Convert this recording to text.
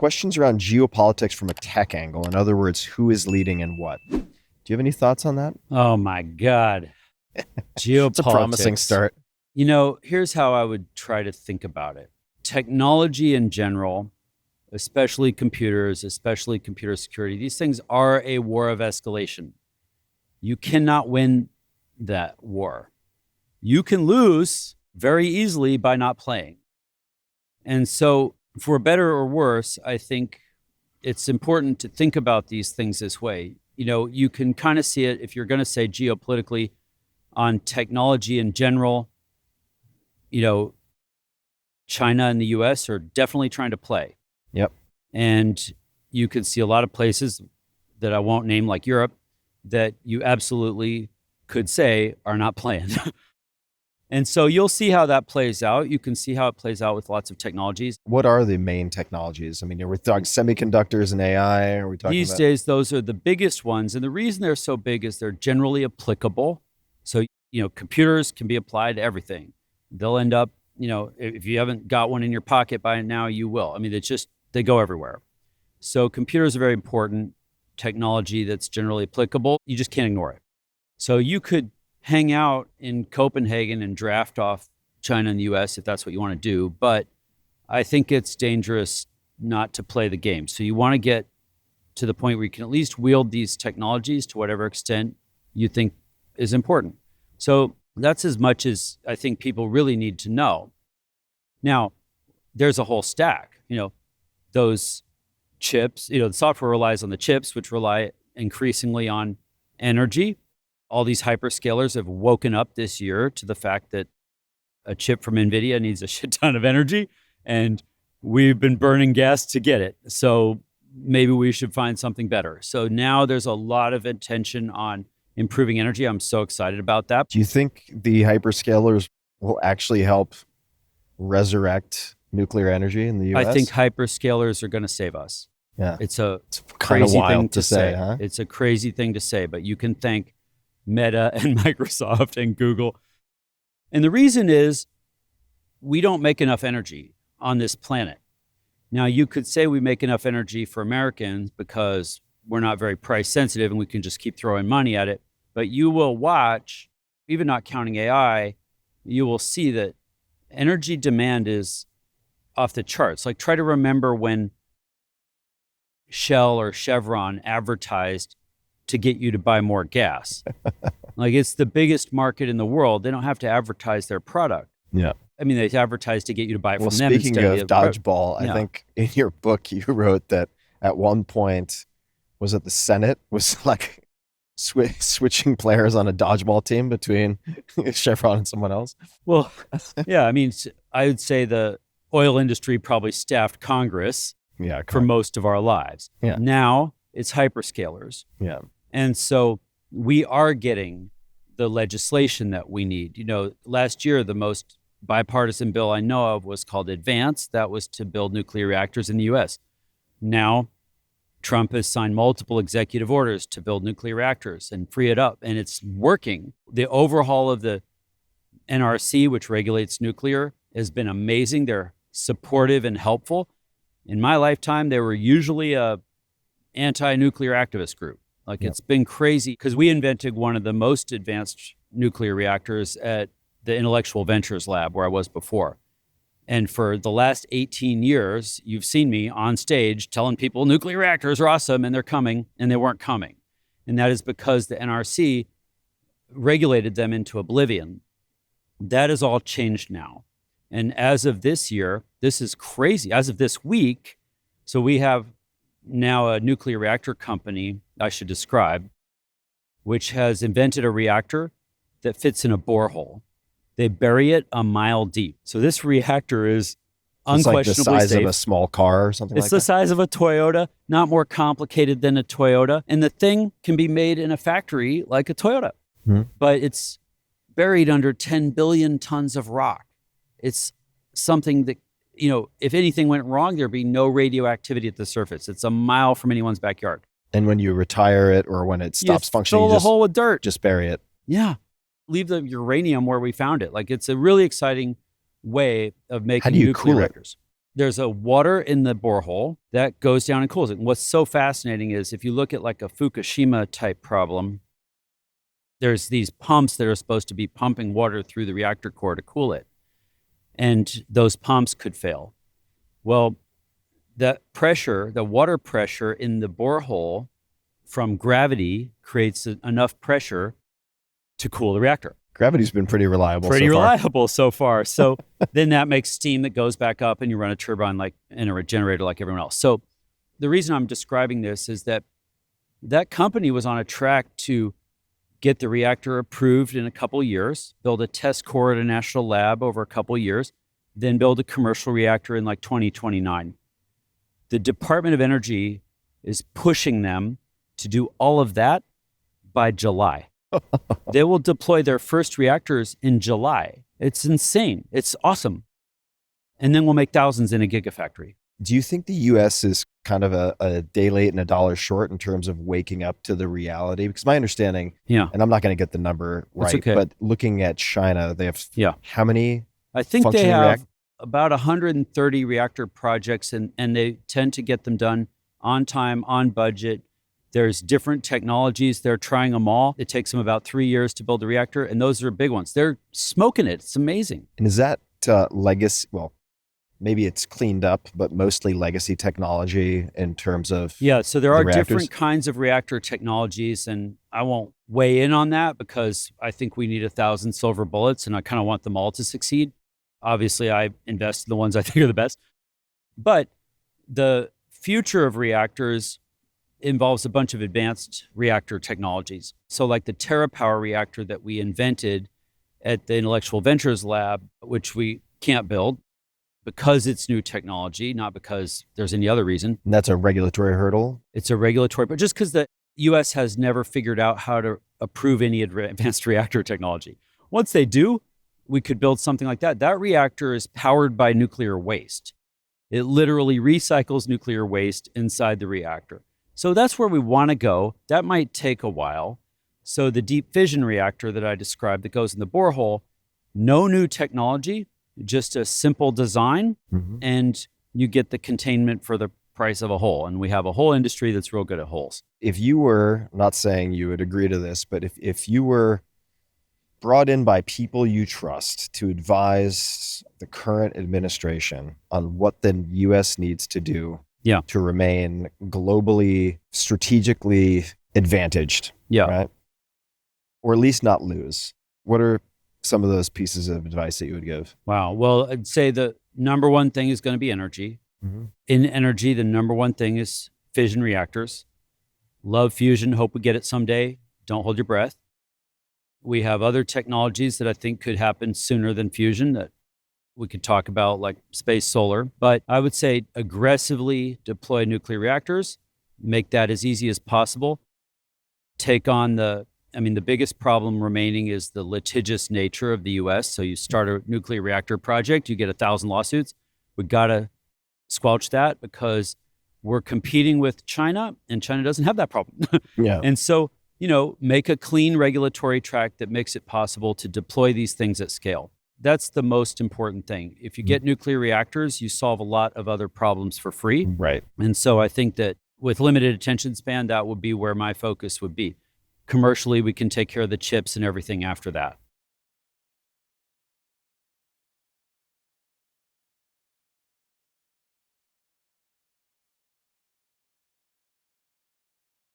questions around geopolitics from a tech angle. In other words, who is leading and what? Do you have any thoughts on that? Oh my God. Geopolitics. It's a promising start. Here's how I would try to think about it. Technology in general, especially computers, especially computer security, these things are a war of escalation. You cannot win that war. You can lose very easily by not playing. And so, for better or worse, I think it's important to think about these things this way. You can kind of see it if you're going to say geopolitically on technology in general. China and the US are definitely trying to play. Yep. And you can see a lot of places that I won't name, like Europe, that you absolutely could say are not playing. And so you'll see how that plays out. You can see how it plays out with lots of technologies. What are the main technologies? I mean, are we talking semiconductors and AI? Are we talking These days, those are the biggest ones. And the reason they're so big is they're generally applicable. So, computers can be applied to everything. They'll end up, if you haven't got one in your pocket by now, you will. I mean, they go everywhere. So computers are very important technology that's generally applicable. You just can't ignore it. So you could hang out in Copenhagen and draft off China and the US if that's what you want to do. But I think it's dangerous not to play the game. So you want to get to the point where you can at least wield these technologies to whatever extent you think is important. So that's as much as I think people really need to know. Now, there's a whole stack, those chips, the software relies on the chips, which rely increasingly on energy. All these hyperscalers have woken up this year to the fact that a chip from NVIDIA needs a shit ton of energy, and we've been burning gas to get it. So maybe we should find something better. So now there's a lot of attention on improving energy. I'm so excited about that. Do you think the hyperscalers will actually help resurrect nuclear energy in the US? I think hyperscalers are going to save us. Yeah. It's a kind of crazy wild thing to say. Huh? It's a crazy thing to say, but you can thank Meta and Microsoft and Google. And the reason is we don't make enough energy on this planet. Now, you could say we make enough energy for Americans because we're not very price sensitive and we can just keep throwing money at it. But you will watch, even not counting AI, you will see that energy demand is off the charts. Like, try to remember when Shell or Chevron advertised to get you to buy more gas. Like, it's the biggest market in the world. They don't have to advertise their product. Yeah. I mean, they advertise to get you to buy it from them. Speaking of dodgeball, Yeah. I think in your book you wrote that at one point, was it the Senate was like switching players on a dodgeball team between Chevron and someone else? Well, yeah, I mean, I would say the oil industry probably staffed Congress for most of our lives. Yeah. Now it's hyperscalers. Yeah. And so we are getting the legislation that we need. Last year, the most bipartisan bill I know of was called Advance. That was to build nuclear reactors in the US. Now, Trump has signed multiple executive orders to build nuclear reactors and free it up, and it's working. The overhaul of the NRC, which regulates nuclear, has been amazing. They're supportive and helpful. In my lifetime, they were usually a anti-nuclear activist group. Like, It's been crazy because we invented one of the most advanced nuclear reactors at the Intellectual Ventures Lab where I was before. And for the last 18 years, you've seen me on stage telling people nuclear reactors are awesome and they're coming, and they weren't coming. And that is because the NRC regulated them into oblivion. That has all changed now. And as of this year, this is crazy. As of this week, so we have now a nuclear reactor company, I should describe, which has invented a reactor that fits in a borehole. They bury it a mile deep. So this reactor is unquestionably It's like the size safe. of a small car or something like that? It's the size of a Toyota, not more complicated than a Toyota. And the thing can be made in a factory like a Toyota. Mm-hmm. But it's buried under 10 billion tons of rock. It's something that, if anything went wrong, there'd be no radioactivity at the surface. It's a mile from anyone's backyard. And when you retire it or when it stops functioning, fill the hole with dirt. Just bury it. Yeah. Leave the uranium where we found it. Like, it's a really exciting way of making How do you nuclear cool it? reactors. there's a water in the borehole that goes down and cools it. And what's so fascinating is if you look at like a Fukushima type problem, there's these pumps that are supposed to be pumping water through the reactor core to cool it. And those pumps could fail. Well, the pressure, the water pressure in the borehole from gravity creates enough pressure to cool the reactor. Gravity's been pretty reliable Pretty so far. reliable so far. So then that makes steam that goes back up and you run a turbine like in a generator like everyone else. So the reason I'm describing this is that that company was on a track to get the reactor approved in a couple of years, build a test core at a national lab over a couple of years, then build a commercial reactor in like 2029. The Department of Energy is pushing them to do all of that by July. They will deploy their first reactors in July. It's insane. It's awesome. And then we'll make thousands in a gigafactory. Do you think the U.S. is kind of a day late and a dollar short in terms of waking up to the reality? Because my understanding, Yeah. and I'm not going to get the number That's right, okay. but looking at China, they have how many? I think they functioning have about 130 reactor projects, and they tend to get them done on time, on budget. There's different technologies. They're trying them all. It takes them about 3 years to build a reactor, and those are big ones. They're smoking it. It's amazing. And is that legacy? Well, maybe it's cleaned up, but mostly legacy technology in terms of Yeah, so there are reactors? different kinds of reactor technologies, and I won't weigh in on that because I think we need 1,000 silver bullets, and I kind of want them all to succeed. Obviously, I invest in the ones I think are the best. But the future of reactors involves a bunch of advanced reactor technologies. So like the TerraPower reactor that we invented at the Intellectual Ventures Lab, which we can't build because it's new technology, not because there's any other reason. And that's a regulatory hurdle. It's a regulatory, but just because the US has never figured out how to approve any advanced reactor technology. Once they do, we could build something like that. That reactor is powered by nuclear waste. It literally recycles nuclear waste inside the reactor. So that's where we want to go. That might take a while. So the deep fission reactor that I described that goes in the borehole, no new technology, just a simple design, and you get the containment for the price of a hole. And we have a whole industry that's real good at holes. If you were, not saying you would agree to this, but if you were brought in by people you trust to advise the current administration on what the U.S. needs to do to remain globally, strategically advantaged, right? Or at least not lose. What are some of those pieces of advice that you would give? Wow. Well, I'd say the number one thing is going to be energy. In energy, the number one thing is fission reactors. Love fusion. Hope we get it someday. Don't hold your breath. We have other technologies that I think could happen sooner than fusion that we could talk about, like space solar. But I would say aggressively deploy nuclear reactors, make that as easy as possible. Take on the biggest problem remaining is the litigious nature of the US. So you start a nuclear reactor project, you get 1,000 lawsuits. We got to squelch that because we're competing with China and China doesn't have that problem. And so, make a clean regulatory track that makes it possible to deploy these things at scale. That's the most important thing. If you get nuclear reactors, you solve a lot of other problems for free. Right. And so I think that with limited attention span, that would be where my focus would be. Commercially, we can take care of the chips and everything after that.